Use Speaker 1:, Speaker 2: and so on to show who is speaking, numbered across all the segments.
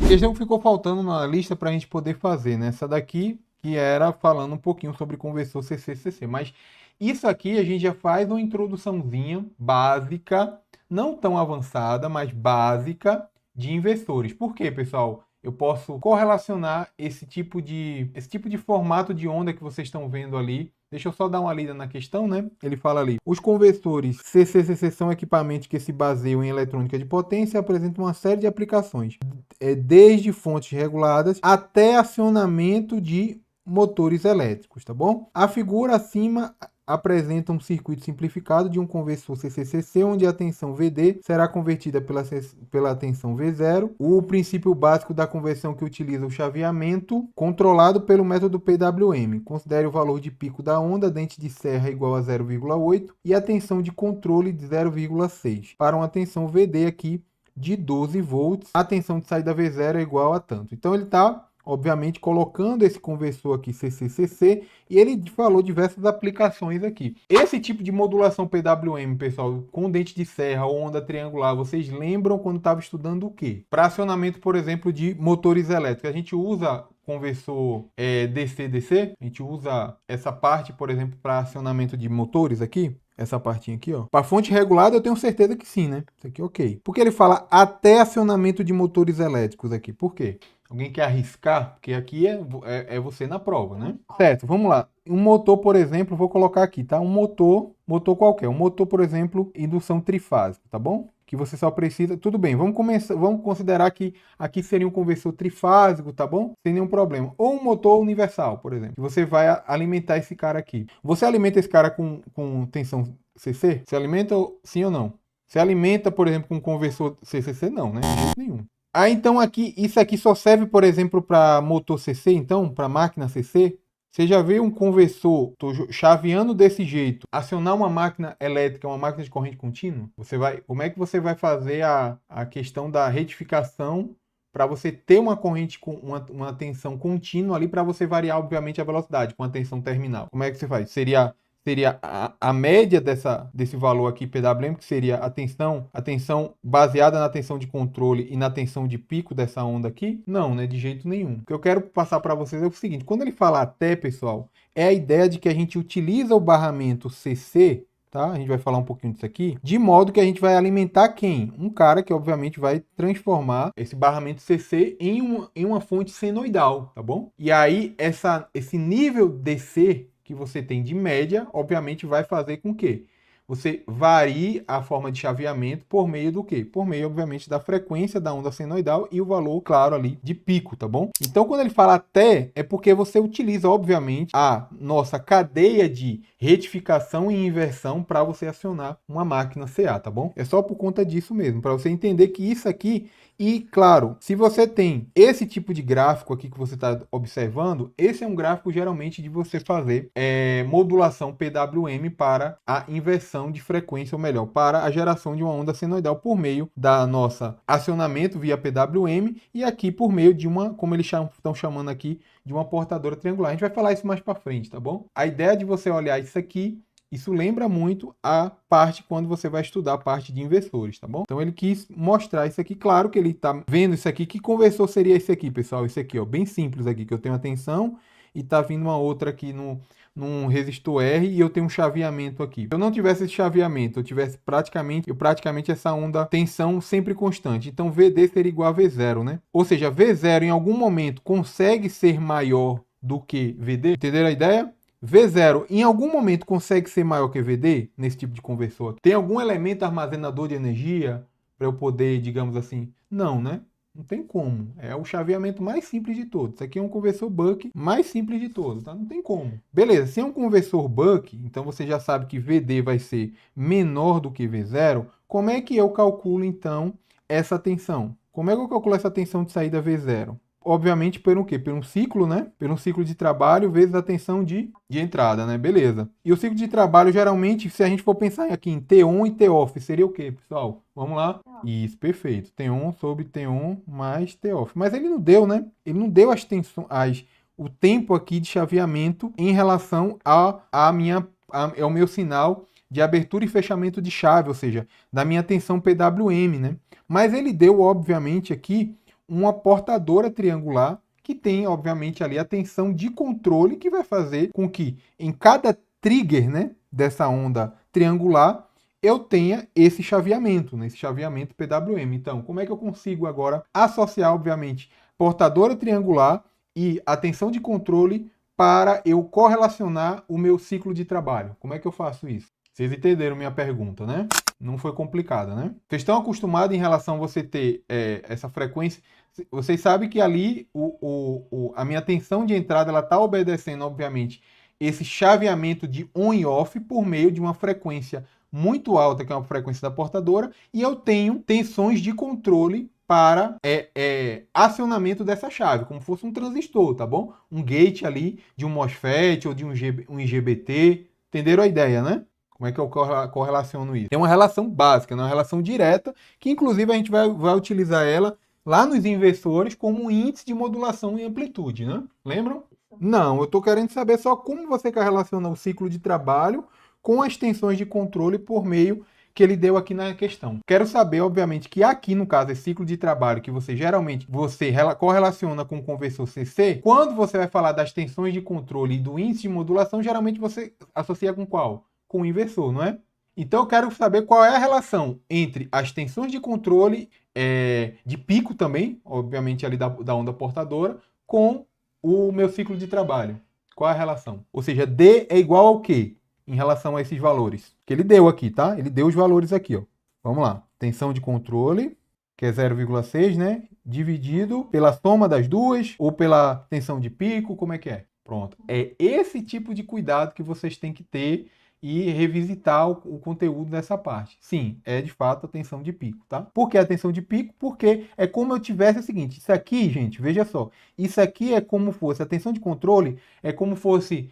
Speaker 1: Questão que ficou faltando na lista para a gente poder fazer, né? Essa daqui que era falando um pouquinho sobre conversor CC-CC, mas isso aqui a gente já faz uma introduçãozinha básica, não tão avançada, mas básica de inversores. Por quê, pessoal? Eu posso correlacionar esse tipo de formato de onda que vocês estão vendo ali. Deixa eu só dar uma lida na questão, né? Ele fala ali: os conversores CCCC são equipamentos que se baseiam em eletrônica de potência e apresentam uma série de aplicações, desde fontes reguladas até acionamento de motores elétricos, tá bom? A figura acima apresenta um circuito simplificado de um conversor CCCC, onde a tensão VD será convertida pela tensão V0. O princípio básico da conversão que utiliza o chaveamento, controlado pelo método PWM. Considere o valor de pico da onda, dente de serra igual a 0,8 e a tensão de controle de 0,6. Para uma tensão VD aqui de 12 volts, a tensão de saída V0 é igual a tanto. Então ele está, obviamente, colocando esse conversor aqui CCCC e ele falou diversas aplicações aqui. Esse tipo de modulação PWM, pessoal, com dente de serra ou onda triangular, vocês lembram quando estava estudando o quê? Para acionamento, por exemplo, de motores elétricos. A gente usa conversor DC-DC, a gente usa essa parte, por exemplo, para acionamento de motores aqui. Essa partinha aqui, ó. Para fonte regulada, eu tenho certeza que sim, né? Isso aqui, ok. Porque ele fala até acionamento de motores elétricos aqui. Por quê? Alguém quer arriscar? Porque aqui é você na prova, né? Certo, vamos lá. Um motor, por exemplo, vou colocar aqui, tá? Um motor qualquer. Um motor, por exemplo, indução trifásica, tá bom? Que você só precisa... Tudo bem, vamos considerar que aqui seria um conversor trifásico, tá bom? Sem nenhum problema. Ou um motor universal, por exemplo. Que você vai alimentar esse cara aqui. Você alimenta esse cara com tensão CC? Você alimenta sim ou não? Você alimenta, por exemplo, com um conversor CCC? Não, né? De jeito nenhum. Ah, então aqui, isso aqui só serve, por exemplo, para motor CC, então? Para máquina CC? Você já viu um conversor, tô chaveando desse jeito, acionar uma máquina elétrica, uma máquina de corrente contínua? Como é que você vai fazer a questão da retificação para você ter uma corrente com uma tensão contínua ali para você variar, obviamente, a velocidade com a tensão terminal? Como é que você faz? Seria a média desse valor aqui, PWM, que seria a tensão baseada na tensão de controle e na tensão de pico dessa onda aqui? Não, né? De jeito nenhum. O que eu quero passar para vocês é o seguinte: quando ele fala até, pessoal, é a ideia de que a gente utiliza o barramento CC, tá? A gente vai falar um pouquinho disso aqui, de modo que a gente vai alimentar quem? Um cara que, obviamente, vai transformar esse barramento CC em uma fonte senoidal, tá bom? E aí, esse nível DC que você tem de média, obviamente vai fazer com que você varie a forma de chaveamento por meio do quê? Por meio, obviamente, da frequência da onda senoidal e o valor, claro, ali de pico, tá bom? Então, quando ele fala até, é porque você utiliza, obviamente, a nossa cadeia de retificação e inversão para você acionar uma máquina CA, tá bom? É só por conta disso mesmo, para você entender que isso aqui... E, claro, se você tem esse tipo de gráfico aqui que você está observando, esse é um gráfico geralmente de você fazer modulação PWM para a inversão de frequência, ou melhor, para a geração de uma onda senoidal por meio da nossa acionamento via PWM e aqui por meio de uma, como eles estão chamando aqui, de uma portadora triangular. A gente vai falar isso mais para frente, tá bom? A ideia de você olhar isso aqui, isso lembra muito a parte quando você vai estudar a parte de inversores, tá bom? Então ele quis mostrar isso aqui, claro que ele tá vendo isso aqui. Que conversor seria esse aqui, pessoal? Esse aqui, ó, bem simples aqui, que eu tenho a tensão e tá vindo uma outra aqui num resistor R e eu tenho um chaveamento aqui. Se eu não tivesse esse chaveamento, eu tivesse praticamente essa onda tensão sempre constante. Então VD seria igual a V0, né? Ou seja, V0 em algum momento consegue ser maior do que VD. Entenderam a ideia? V0 em algum momento consegue ser maior que VD nesse tipo de conversor aqui? Tem algum elemento armazenador de energia para eu poder, digamos assim? Não, né? Não tem como. É o chaveamento mais simples de todos. Isso aqui é um conversor Buck mais simples de todos, tá? Não tem como. Beleza, se é um conversor Buck, então você já sabe que VD vai ser menor do que V0. Como é que eu calculo, então, essa tensão? Como é que eu calculo essa tensão de saída V0? Obviamente, pelo quê? Pelo um ciclo, né? Pelo um ciclo de trabalho vezes a tensão de entrada, né? Beleza. E o ciclo de trabalho, geralmente, se a gente for pensar aqui em T on e T-off, seria o quê, pessoal? Vamos lá. Isso, perfeito. T-on sobre T-on mais T-off. Mas ele não deu, né? Ele não deu as tensões, o tempo aqui de chaveamento em relação ao meu sinal de abertura e fechamento de chave, ou seja, da minha tensão PWM, né? Mas ele deu, obviamente, aqui uma portadora triangular que tem, obviamente, ali a tensão de controle que vai fazer com que em cada trigger, né, dessa onda triangular eu tenha esse chaveamento, né, esse chaveamento PWM. Então, como é que eu consigo agora associar, obviamente, portadora triangular e a tensão de controle para eu correlacionar o meu ciclo de trabalho? Como é que eu faço isso? Vocês entenderam minha pergunta, né? Não foi complicada, né? Vocês estão acostumados em relação a você ter essa frequência. Vocês sabem que ali a minha tensão de entrada ela está obedecendo, obviamente, esse chaveamento de on e off por meio de uma frequência muito alta, que é uma frequência da portadora, e eu tenho tensões de controle para acionamento dessa chave, como fosse um transistor, tá bom? Um gate ali de um MOSFET ou de um IGBT. Entenderam a ideia, né? Como é que eu correlaciono isso? Tem uma relação básica, uma relação direta, que inclusive a gente vai utilizar ela lá nos inversores como índice de modulação em amplitude, né? Lembram? Não, eu estou querendo saber só como você relaciona o ciclo de trabalho com as tensões de controle por meio que ele deu aqui na questão. Quero saber, obviamente, que aqui, no caso, esse ciclo de trabalho que você geralmente correlaciona com o conversor CC, quando você vai falar das tensões de controle e do índice de modulação, geralmente você associa com qual? Com o inversor, não é? Então eu quero saber qual é a relação entre as tensões de controle de pico também, obviamente ali da onda portadora, com o meu ciclo de trabalho. Qual é a relação? Ou seja, D é igual ao quê? Em relação a esses valores. Que ele deu aqui, tá? Ele deu os valores aqui, ó. Vamos lá. Tensão de controle, que é 0,6, né? Dividido pela soma das duas ou pela tensão de pico, como é que é? Pronto. É esse tipo de cuidado que vocês têm que ter e revisitar o conteúdo dessa parte. Sim, é de fato a tensão de pico, tá? Por que a tensão de pico? Porque é como eu tivesse o seguinte, isso aqui, gente, veja só, isso aqui é como fosse, a tensão de controle é como fosse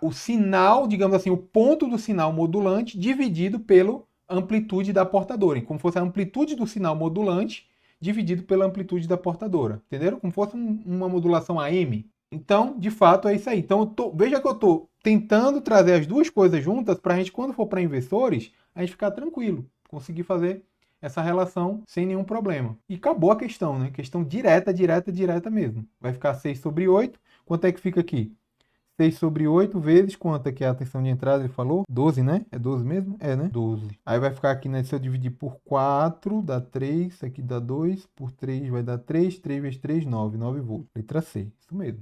Speaker 1: o sinal, digamos assim, o ponto do sinal modulante dividido pela amplitude da portadora, como fosse a amplitude do sinal modulante dividido pela amplitude da portadora, entenderam? Como fosse uma modulação AM. Então, de fato, é isso aí. Então, veja que eu estou tentando trazer as duas coisas juntas para a gente, quando for para inversores, a gente ficar tranquilo, conseguir fazer essa relação sem nenhum problema. E acabou a questão, né? Questão direta, direta, direta mesmo. Vai ficar 6 sobre 8. Quanto é que fica aqui? 6 sobre 8 vezes quanto é que é a tensão de entrada, ele falou? 12, né? É 12 mesmo? É, né? 12. Aí vai ficar aqui, né? Se eu dividir por 4, dá 3. Aqui dá 2. Por 3 vai dar 3. 3 vezes 3, 9. 9 volts. Letra C. Isso mesmo.